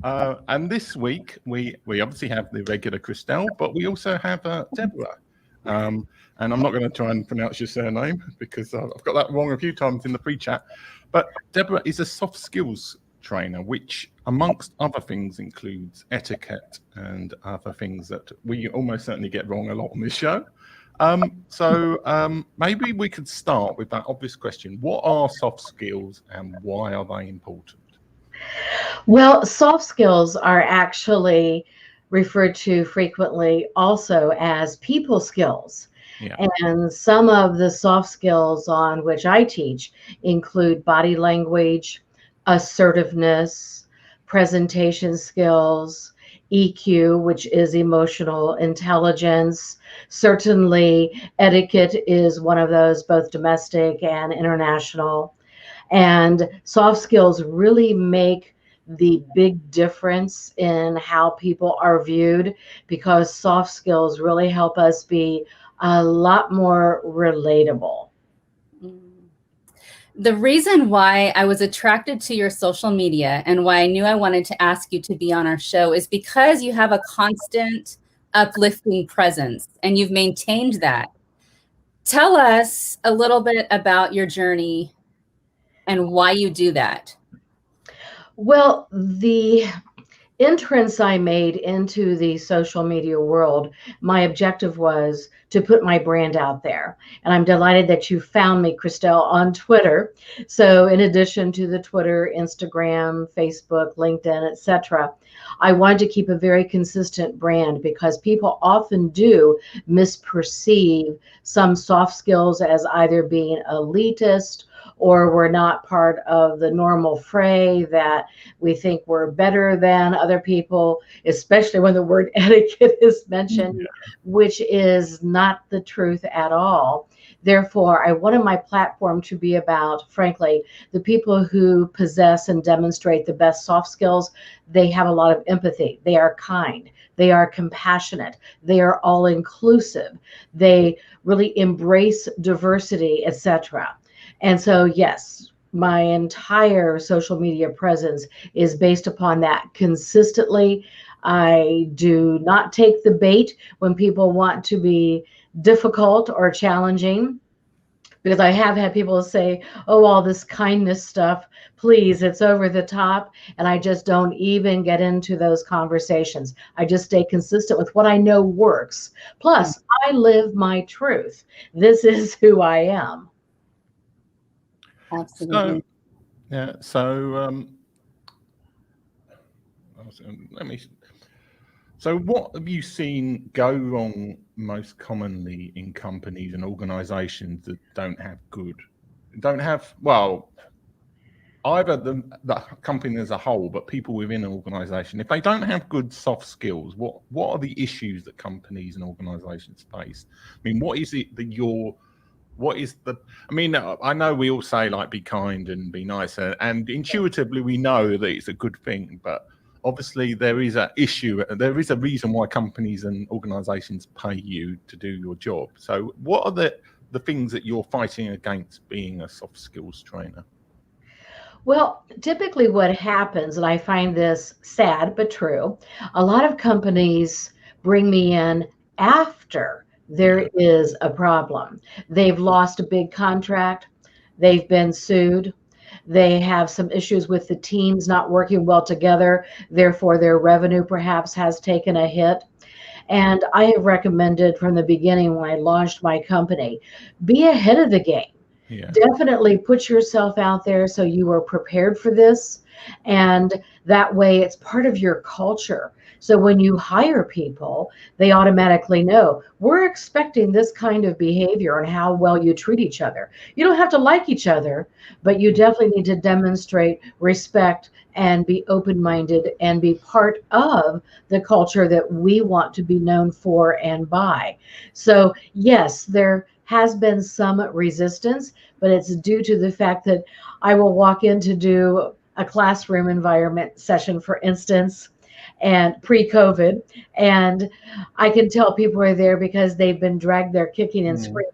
And this week, we obviously have the regular Christelle, but we also have Deborah. And I'm not going to try and pronounce your surname because I've got that wrong a few times in the pre-chat. But Deborah is a soft skills trainer, which amongst other things includes etiquette and other things that we almost certainly get wrong a lot on this show. So maybe we could start with that obvious question. What are soft skills and why are they important? Well, soft skills are actually referred to frequently also as people skills. Yeah. And some of the soft skills on which I teach include body language, assertiveness, presentation skills, EQ, which is emotional intelligence. Certainly, etiquette is one of those, both domestic and international. And soft skills really make the big difference in how people are viewed, because soft skills really help us be a lot more relatable. The reason why I was attracted to your social media and why I knew I wanted to ask you to be on our show is because you have a constant uplifting presence and you've maintained that. Tell us a little bit about your journey and why you do that. Well, the entrance I made into the social media world, my objective was to put my brand out there. And I'm delighted that you found me, Christelle, on Twitter. So in addition to the Twitter, Instagram, Facebook, LinkedIn, etc., I wanted to keep a very consistent brand because people often do misperceive some soft skills as either being elitist or we're not part of the normal fray, that we think we're better than other people, especially when the word etiquette is mentioned, which is not the truth at all. Therefore, I wanted my platform to be about, frankly, the people who possess and demonstrate the best soft skills. They have a lot of empathy. They are kind. They are compassionate. They are all inclusive. They really embrace diversity, etc. And so, yes, my entire social media presence is based upon that consistently. I do not take the bait when people want to be difficult or challenging, because I have had people say, oh, all this kindness stuff, please, it's over the top. And I just don't even get into those conversations. I just stay consistent with what I know works. Plus, I live my truth. This is who I am. Absolutely. So what have you seen go wrong most commonly in companies and organizations that either the company as a whole, but people within an organization, if they don't have good soft skills, what are the issues that companies and organizations face? I mean, what is it that I know we all say, like, be kind and be nice, and intuitively we know that it's a good thing, but obviously there is an issue. There is a reason why companies and organizations pay you to do your job. So what are the things that you're fighting against being a soft skills trainer? Well, typically what happens, and I find this sad but true, a lot of companies bring me in after there is a problem. They've lost a big contract. They've been sued. They have some issues with the teams not working well together. Therefore, their revenue perhaps has taken a hit. And I have recommended from the beginning when I launched my company, be ahead of the game. Yeah. Definitely put yourself out there so you are prepared for this. And that way it's part of your culture. So when you hire people, they automatically know we're expecting this kind of behavior and how well you treat each other. You don't have to like each other, but you definitely need to demonstrate respect and be open-minded and be part of the culture that we want to be known for and by. So yes, there has been some resistance, but it's due to the fact that I will walk in to do a classroom environment session, for instance, and pre-COVID, and I can tell people are there because they've been dragged there kicking and screaming.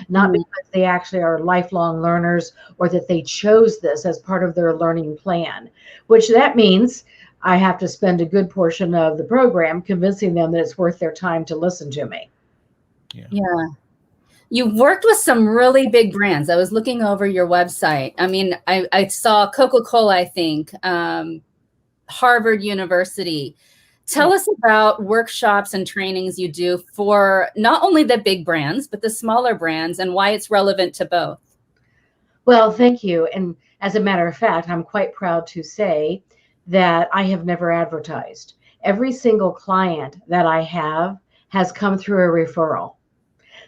not because they actually are lifelong learners or that they chose this as part of their learning plan, which that means I have to spend a good portion of the program convincing them that it's worth their time to listen to me. Yeah. You've worked with some really big brands. I was looking over your website. I mean, I saw Coca-Cola, I think, Harvard University. Tell us about workshops and trainings you do for not only the big brands, but the smaller brands, and why it's relevant to both. Well, thank you. And as a matter of fact, I'm quite proud to say that I have never advertised. Every single client that I have has come through a referral.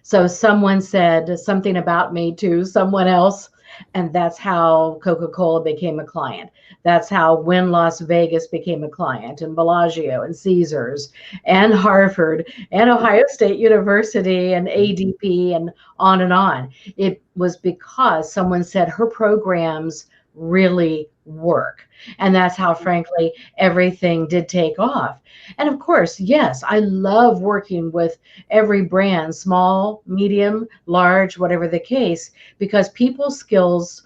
So someone said something about me to someone else, and that's how Coca-Cola became a client. That's how Wynn Las Vegas became a client, and Bellagio and Caesars and Harvard and Ohio State University and ADP and on and on. It was because someone said her programs really work. And that's how, frankly, everything did take off. And of course, yes, I love working with every brand, small, medium, large, whatever the case, because people skills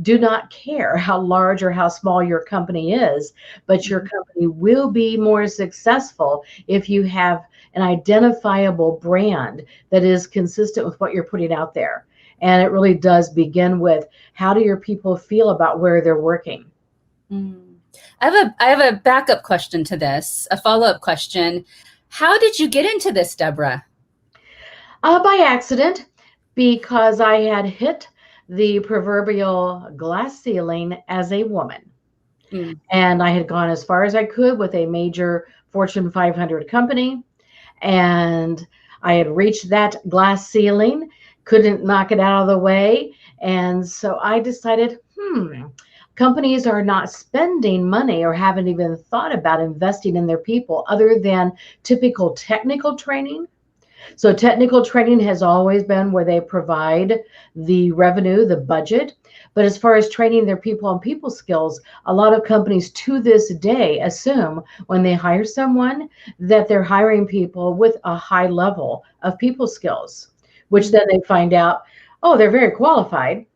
do not care how large or how small your company is, but your company will be more successful if you have an identifiable brand that is consistent with what you're putting out there. And it really does begin with, how do your people feel about where they're working? I have a backup question to this, a follow-up question. How did you get into this, Deborah? By accident, because I had hit the proverbial glass ceiling as a woman. And I had gone as far as I could with a major Fortune 500 company. And I had reached that glass ceiling, couldn't knock it out of the way. And so I decided, companies are not spending money or haven't even thought about investing in their people other than typical technical training. So technical training has always been where they provide the revenue, the budget. But as far as training their people on people skills, a lot of companies to this day assume when they hire someone that they're hiring people with a high level of people skills, which then they find out, oh, they're very qualified.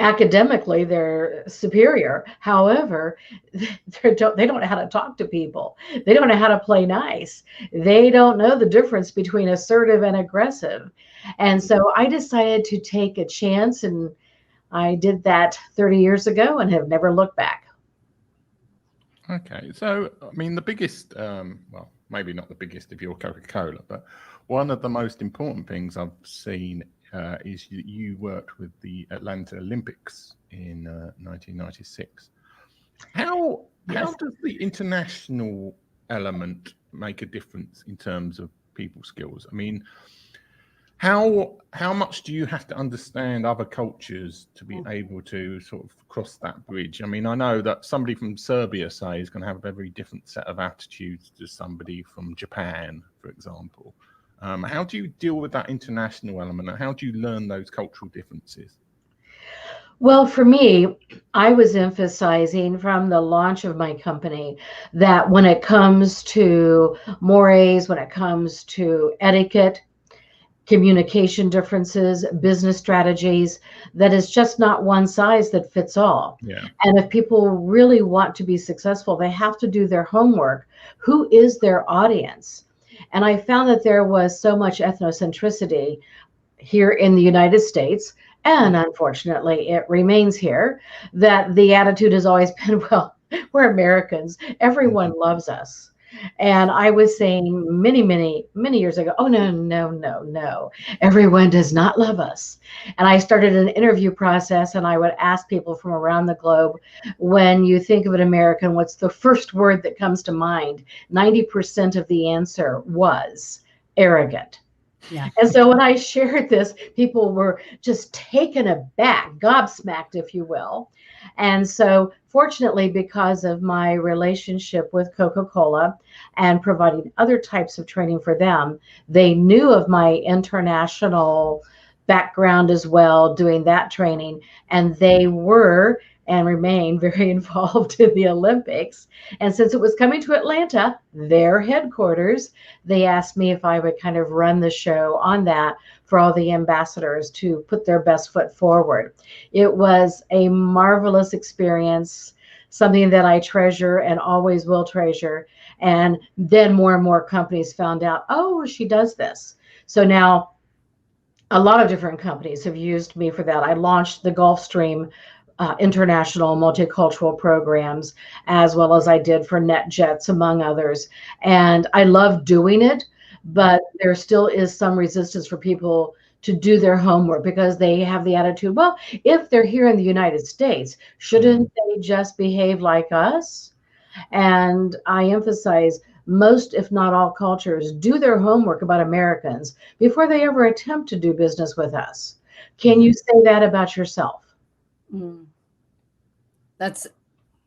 Academically, they're superior. However, they don't know how to talk to people. They don't know how to play nice. They don't know the difference between assertive and aggressive. And so I decided to take a chance, and I did that 30 years ago and have never looked back. Okay. So, I mean, the biggest, well, maybe not the biggest if you're Coca-Cola, but one of the most important things I've seen is you worked with the Atlanta Olympics in 1996. How does the international element make a difference in terms of people skills? I mean, how much do you have to understand other cultures to be able to sort of cross that bridge? I mean, I know that somebody from Serbia, say, is going to have a very different set of attitudes to somebody from Japan, for example. How do you deal with that international element, and how do you learn those cultural differences? Well, for me, I was emphasizing from the launch of my company that when it comes to mores, when it comes to etiquette, communication differences, business strategies, that is just not one size that fits all. Yeah. And if people really want to be successful, they have to do their homework. Who is their audience? And I found that there was so much ethnocentricity here in the United States, and unfortunately it remains here, that the attitude has always been, well, we're Americans, everyone loves us. And I was saying many years ago, oh, no, everyone does not love us. And I started an interview process, and I would ask people from around the globe, when you think of an American, what's the first word that comes to mind? 90% of the answer was arrogant. Yeah. And so when I shared this, people were just taken aback, gobsmacked, if you will. And so fortunately, because of my relationship with Coca-Cola and providing other types of training for them, they knew of my international background as well, doing that training. And they were and remain very involved in the Olympics. And since it was coming to Atlanta, their headquarters, they asked me if I would kind of run the show on that for all the ambassadors to put their best foot forward. It was a marvelous experience, something that I treasure and always will treasure. And then more and more companies found out, oh, she does this. So now a lot of different companies have used me for that. I launched the Gulfstream international multicultural programs, as well as I did for NetJets, among others. And I love doing it, but there still is some resistance for people to do their homework because they have the attitude, well, if they're here in the United States, shouldn't they just behave like us? And I emphasize most, if not all cultures, do their homework about Americans before they ever attempt to do business with us. Can you say that about yourself? That's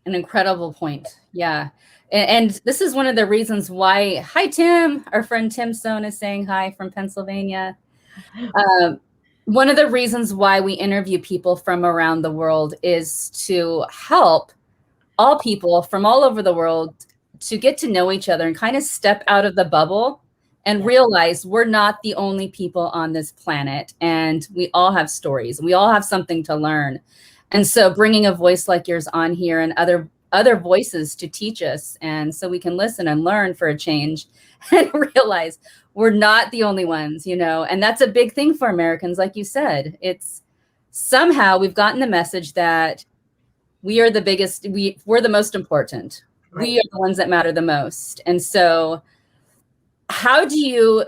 an incredible point. Yeah. And this is one of the reasons why, hi, Tim, our friend Tim Sohn is saying hi from Pennsylvania. One of the reasons why we interview people from around the world is to help all people from all over the world to get to know each other and kind of step out of the bubble and realize we're not the only people on this planet, and we all have stories. We all have something to learn. And so bringing a voice like yours on here and other voices to teach us, and so we can listen and learn for a change and realize we're not the only ones, you know. And that's a big thing for Americans, like you said. It's somehow we've gotten the message that we are the biggest, we're the most important. Right. We are the ones that matter the most. And so how do you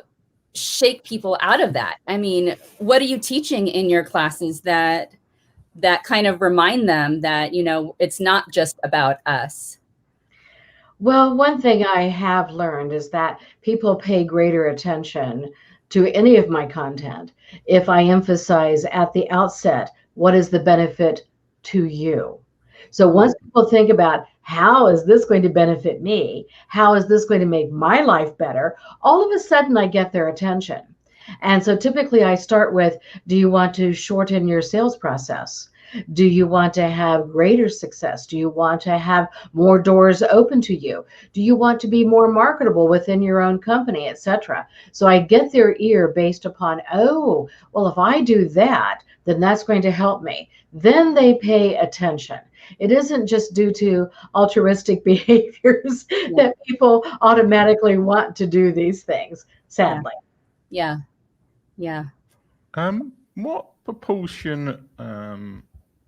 shake people out of that? I mean, what are you teaching in your classes that kind of remind them that, you know, it's not just about us? Well, one thing I have learned is that people pay greater attention to any of my content if I emphasize at the outset, what is the benefit to you? So once people think about how is this going to benefit me? How is this going to make my life better? All of a sudden I get their attention. And so typically I start with, do you want to shorten your sales process? Do you want to have greater success? Do you want to have more doors open to you? Do you want to be more marketable within your own company, etc.? So I get their ear based upon, oh, well, if I do that, then that's going to help me. Then they pay attention. It isn't just due to altruistic behaviors that people automatically want to do these things, sadly. Yeah. What proportion,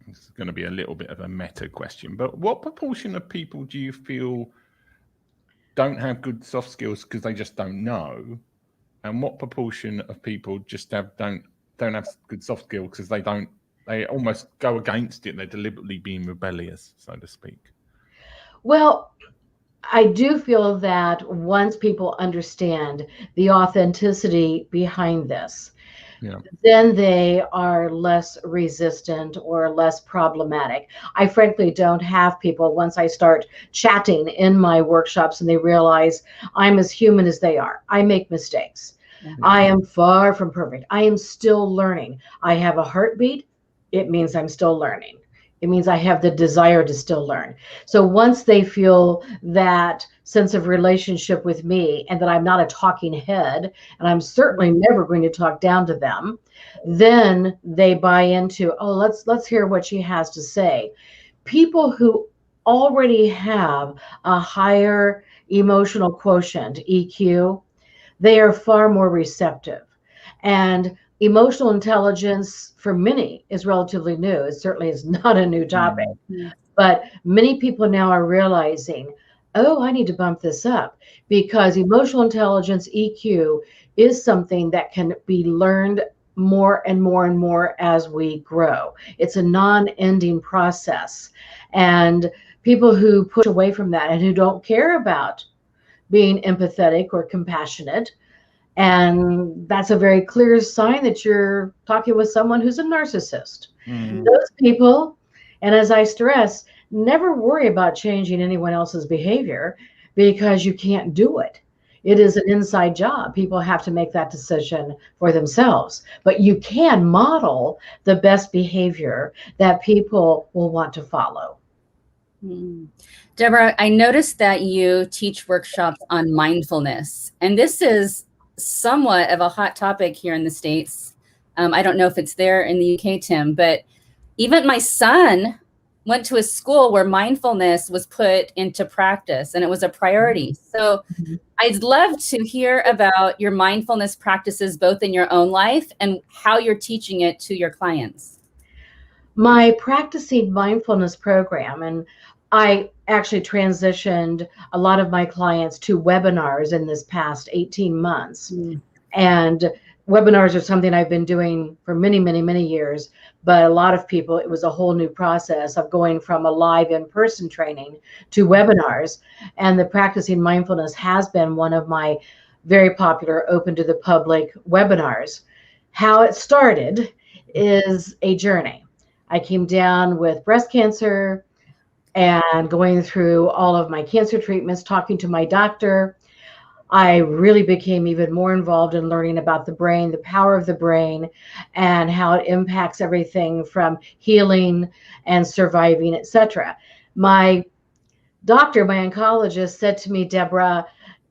this is going to be a little bit of a meta question, but what proportion of people do you feel don't have good soft skills because they just don't know? And what proportion of people just don't have good soft skills because they almost go against it? They're deliberately being rebellious, so to speak. Well, I do feel that once people understand the authenticity behind this, then they are less resistant or less problematic. I frankly don't have people, once I start chatting in my workshops and they realize I'm as human as they are. I make mistakes. I am far from perfect. I am still learning. I have a heartbeat. It means I'm still learning. It means I have the desire to still learn. So once they feel that sense of relationship with me and that I'm not a talking head, and I'm certainly never going to talk down to them, then they buy into, oh, let's hear what she has to say. People who already have a higher emotional quotient, EQ, they are far more receptive. And emotional intelligence for many is relatively new. It certainly is not a new topic, but many people now are realizing, oh, I need to bump this up, because emotional intelligence, EQ, is something that can be learned more and more and more as we grow. It's a non-ending process. And people who push away from that and who don't care about being empathetic or compassionate, and that's a very clear sign that you're talking with someone who's a narcissist. Those people, and as I stress, never worry about changing anyone else's behavior, because you can't do it. It is an inside job. People have to make that decision for themselves. But you can model the best behavior that people will want to follow. Deborah, I noticed that you teach workshops on mindfulness, and this is somewhat of a hot topic here in the States. I don't know if it's there in the UK, Tim, but even my son went to a school where mindfulness was put into practice and it was a priority. So I'd love to hear about your mindfulness practices, both in your own life and how you're teaching it to your clients. My practicing mindfulness program, and I actually transitioned a lot of my clients to webinars in this past 18 months. And webinars are something I've been doing for many, many, many years. But a lot of people, it was a whole new process of going from a live in-person training to webinars. And the practicing mindfulness has been one of my very popular open to the public webinars. How it started is a journey. I came down with breast cancer and going through all of my cancer treatments, talking to my doctor. I really became even more involved in learning about the brain, the power of the brain, and how it impacts everything from healing and surviving, etc. My doctor, my oncologist, said to me, Deborah,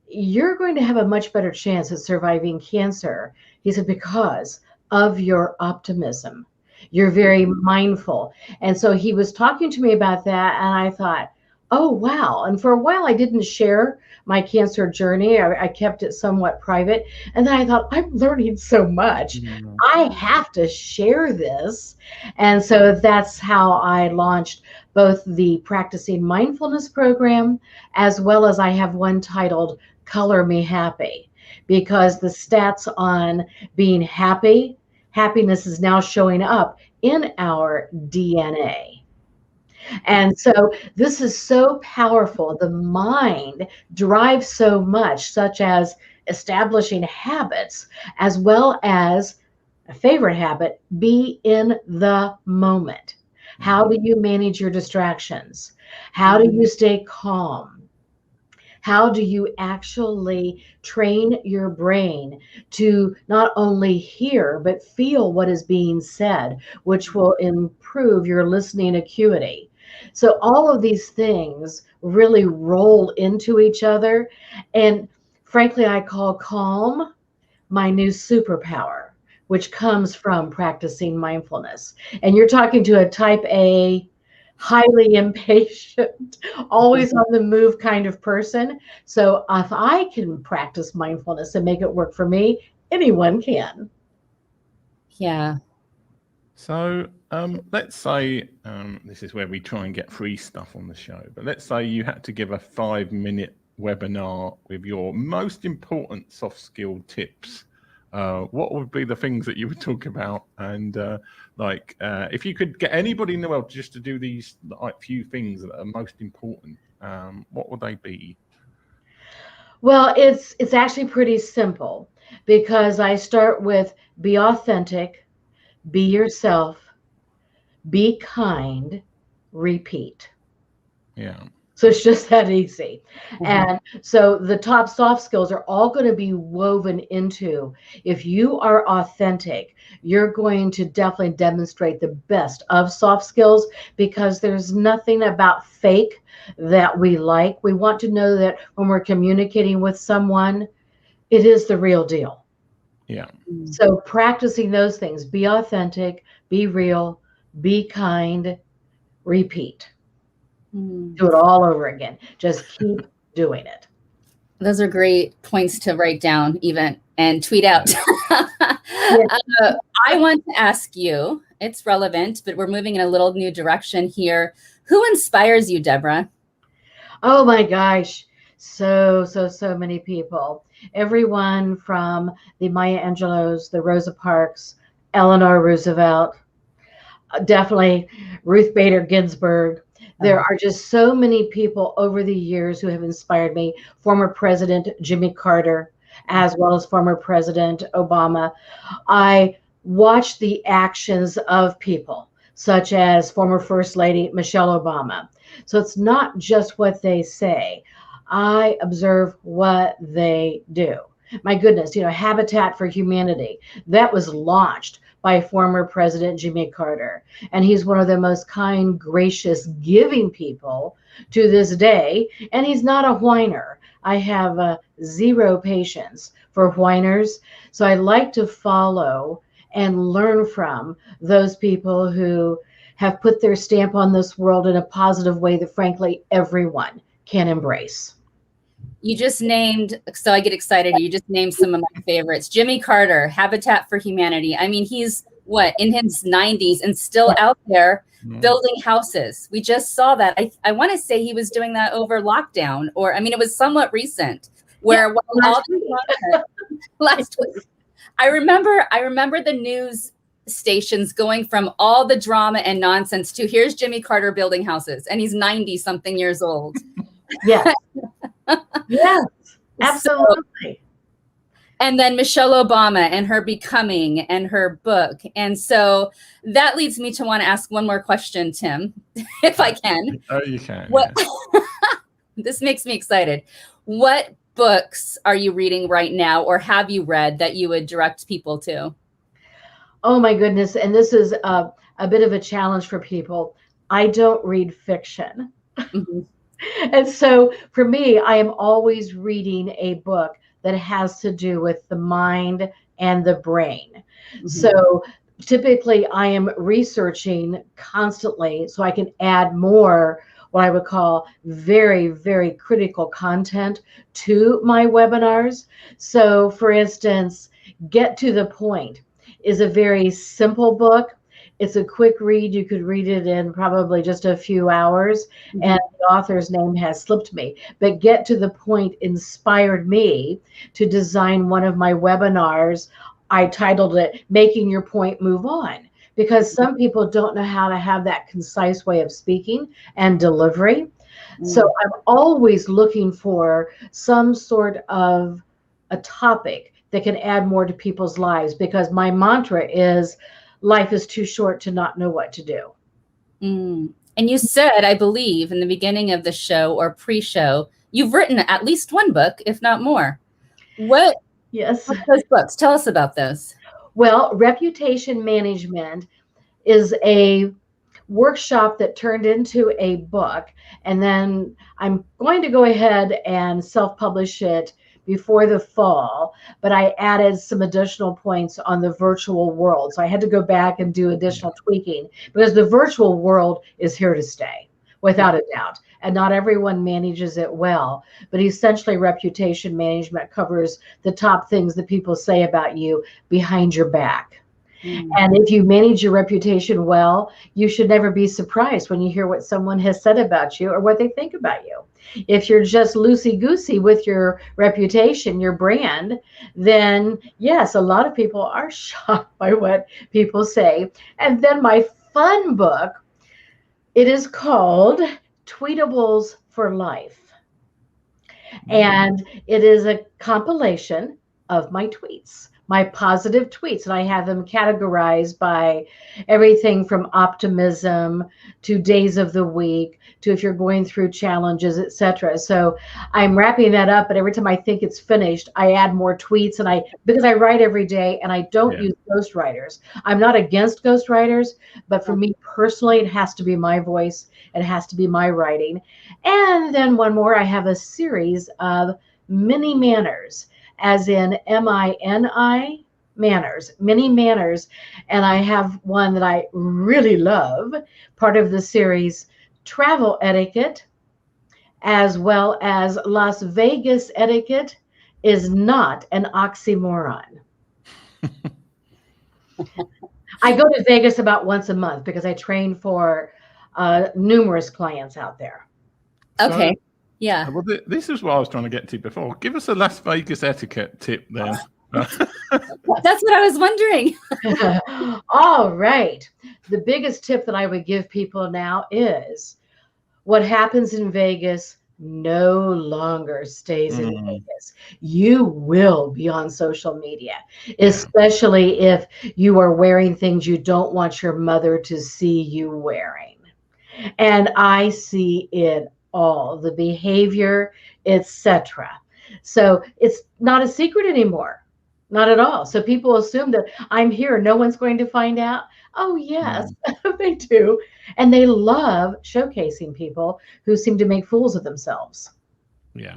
you're going to have a much better chance at surviving cancer. He said, because of your optimism. You're very mindful. And so he was talking to me about that, and I thought, oh, wow. And for a while, I didn't share my cancer journey. I kept it somewhat private. And then I thought, I'm learning so much. I have to share this. And so that's how I launched both the Practicing Mindfulness program, as well as I have one titled Color Me Happy, because the stats on being happy, happiness is now showing up in our DNA. And so this is so powerful. The mind drives so much, such as establishing habits, as well as a favorite habit, be in the moment. How do you manage your distractions? How do you stay calm? How do you actually train your brain to not only hear, but feel what is being said, which will improve your listening acuity? So all of these things really roll into each other. And frankly, I call calm my new superpower, which comes from practicing mindfulness. And you're talking to a type A, highly impatient, always on the move kind of person. So if I can practice mindfulness and make it work for me, anyone can. Yeah. So let's say this is where we try and get free stuff on the show, but let's say you had to give a 5-minute webinar with your most important soft skill tips. What would be the things that you would talk about? And if you could get anybody in the world just to do these few things that are most important, what would they be? Well, it's actually pretty simple, because I start with be authentic, be yourself, be kind, repeat. Yeah. So it's just that easy. And so the top soft skills are all going to be woven into, if you are authentic, you're going to definitely demonstrate the best of soft skills, because there's nothing about fake that we like. We want to know that when we're communicating with someone, it is the real deal. Yeah. So practicing those things, be authentic, be real, be kind, repeat. Do it all over again. Just keep doing it. Those are great points to write down even and tweet out. I want to ask you, it's relevant, but we're moving in a little new direction here. Who inspires you, Deborah? Oh my gosh. So many people. Everyone from the Maya Angelou's, the Rosa Parks, Eleanor Roosevelt, definitely Ruth Bader Ginsburg. There are just so many people over the years who have inspired me. Former President Jimmy Carter, as well as former President Obama. I watch the actions of people, such as former First Lady Michelle Obama. So it's not just what they say. I observe what they do. My goodness, Habitat for Humanity, that was launched by former President Jimmy Carter. And he's one of the most kind, gracious, giving people to this day. And he's not a whiner. I have zero patience for whiners. So I like to follow and learn from those people who have put their stamp on this world in a positive way that frankly everyone can embrace. You just named, so I get excited. You just named some of my favorites. Jimmy Carter, Habitat for Humanity. I mean, he's what, in his 90s and still out there building houses. We just saw that. I want to say he was doing that over lockdown, or I mean, it was somewhat recent. Where all last week, I remember the news stations going from all the drama and nonsense to here's Jimmy Carter building houses, and he's 90 something years old. Yes. Yes, absolutely. And then Michelle Obama and her Becoming and her book. And so that leads me to want to ask one more question, Tim, if I can. Oh, you can. What, this makes me excited. What books are you reading right now, or have you read that you would direct people to? Oh my goodness. And this is a bit of a challenge for people. I don't read fiction. Mm-hmm. And so for me, I am always reading a book that has to do with the mind and the brain. Mm-hmm. So typically I am researching constantly so I can add more what I would call very, very critical content to my webinars. So for instance, Get to the Point is a very simple book. It's a quick read. You could read it in probably just a few hours, and the author's name has slipped me. But Get to the Point inspired me to design one of my webinars. I titled it Making Your Point Move On, because some people don't know how to have that concise way of speaking and delivery. So I'm always looking for some sort of a topic that can add more to people's lives, because my mantra is life is too short to not know what to do. And you said, I believe, in the beginning of the show or pre-show, you've written at least one book, if not more. What? Yes. What are those books? Tell us about those. Well, Reputation Management is a workshop that turned into a book. And then I'm going to go ahead and self-publish it before the fall, but I added some additional points on the virtual world. So I had to go back and do additional tweaking, because the virtual world is here to stay, without a doubt. And not everyone manages it well, but essentially reputation management covers the top things that people say about you behind your back. And if you manage your reputation well, you should never be surprised when you hear what someone has said about you or what they think about you. If you're just loosey-goosey with your reputation, your brand, then yes, a lot of people are shocked by what people say. And then my fun book, it is called Tweetables for Life. And it is a compilation of my tweets, my positive tweets, and I have them categorized by everything from optimism to days of the week to if you're going through challenges, etc. So I'm wrapping that up, but every time I think it's finished, I add more tweets, and because I write every day and I don't use ghostwriters. I'm not against ghostwriters, but for me personally, it has to be my voice. It has to be my writing. And then one more, I have a series of mini manners, as in MINI manners, mini manners. And I have one that I really love, part of the series Travel Etiquette, as well as Las Vegas Etiquette is not an oxymoron. I go to Vegas about once a month because I train for numerous clients out there. Okay. So, yeah. Well, this is what I was trying to get to before. Give us a Las Vegas etiquette tip then. That's what I was wondering. All right. The biggest tip that I would give people now is what happens in Vegas no longer stays in Vegas. You will be on social media, especially if you are wearing things you don't want your mother to see you wearing. And I see it all, the behavior, etc. So it's not a secret anymore. Not at all. So people assume that I'm here, no one's going to find out. Oh, yes, they do. And they love showcasing people who seem to make fools of themselves. Yeah.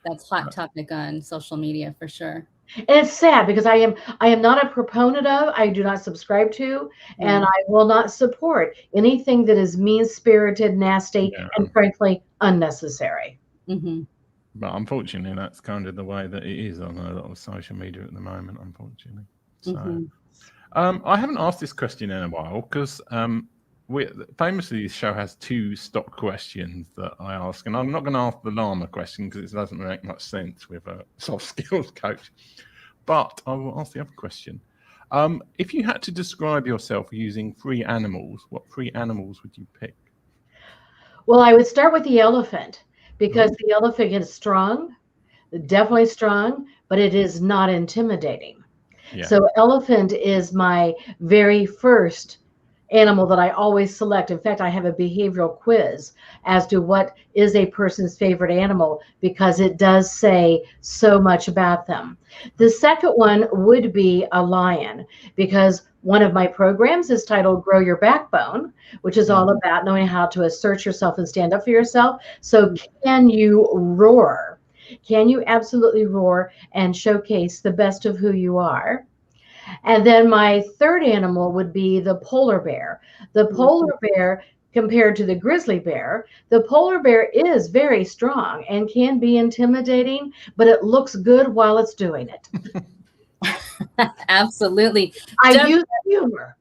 That's hot topic on social media for sure. And it's sad because I am not a proponent of, I do not subscribe to, and I will not support anything that is mean-spirited, nasty, and frankly unnecessary. Mm-hmm. But unfortunately, that's kind of the way that it is on a lot of social media at the moment, unfortunately. So I haven't asked this question in a while because famously this show has 2 stock questions that I ask, and I'm not going to ask the llama question because it doesn't make much sense with a soft skills coach, but I will ask the other question. If you had to describe yourself using 3 animals, what 3 animals would you pick? Well, I would start with the elephant because the elephant is strong, definitely strong, but it is not intimidating. So elephant is my very first animal that I always select. In fact, I have a behavioral quiz as to what is a person's favorite animal because it does say so much about them. The second one would be a lion because one of my programs is titled Grow Your Backbone, which is all about knowing how to assert yourself and stand up for yourself. So can you roar? Can you absolutely roar and showcase the best of who you are? And then my third animal would be the polar bear. The polar bear, compared to the grizzly bear, the polar bear is very strong and can be intimidating, but it looks good while it's doing it. Absolutely. I use humor.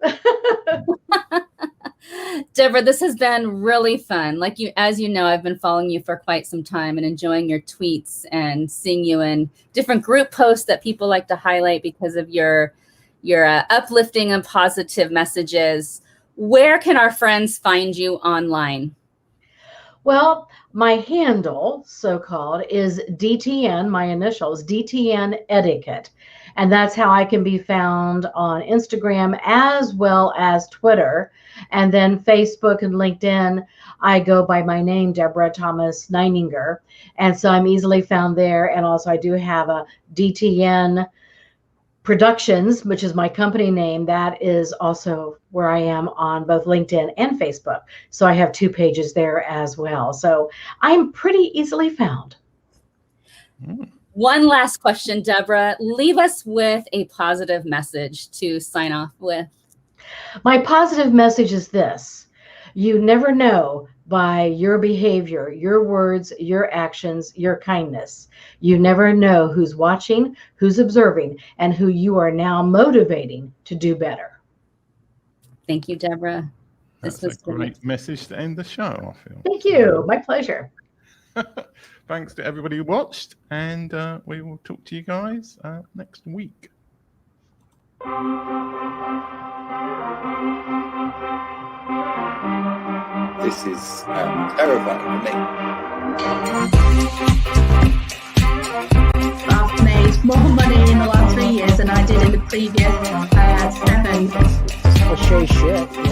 Deborah, this has been really fun. As you know, I've been following you for quite some time and enjoying your tweets and seeing you in different group posts that people like to highlight because of your uplifting and positive messages. Where can our friends find you online? Well, my handle, so-called, is DTN, my initials, DTN Etiquette. And that's how I can be found on Instagram as well as Twitter. And then Facebook and LinkedIn, I go by my name, Deborah Thomas-Nininger. And so I'm easily found there. And also I do have a DTN Productions, which is my company name. That is also where I am on both LinkedIn and Facebook. So I have 2 pages there as well. So I'm pretty easily found. One last question, Deborah. Leave us with a positive message to sign off with. My positive message is this: you never know by your behavior, your words, your actions, your kindness. You never know who's watching, who's observing, and who you are now motivating to do better. Thank you, Deborah. That's a great message to end the show, I feel. Thank you. My pleasure. Thanks to everybody who watched, and we will talk to you guys next week. This is terrifying for me. I've made more money in the last 3 years than I did in the previous 7. Just cliche shit, you know.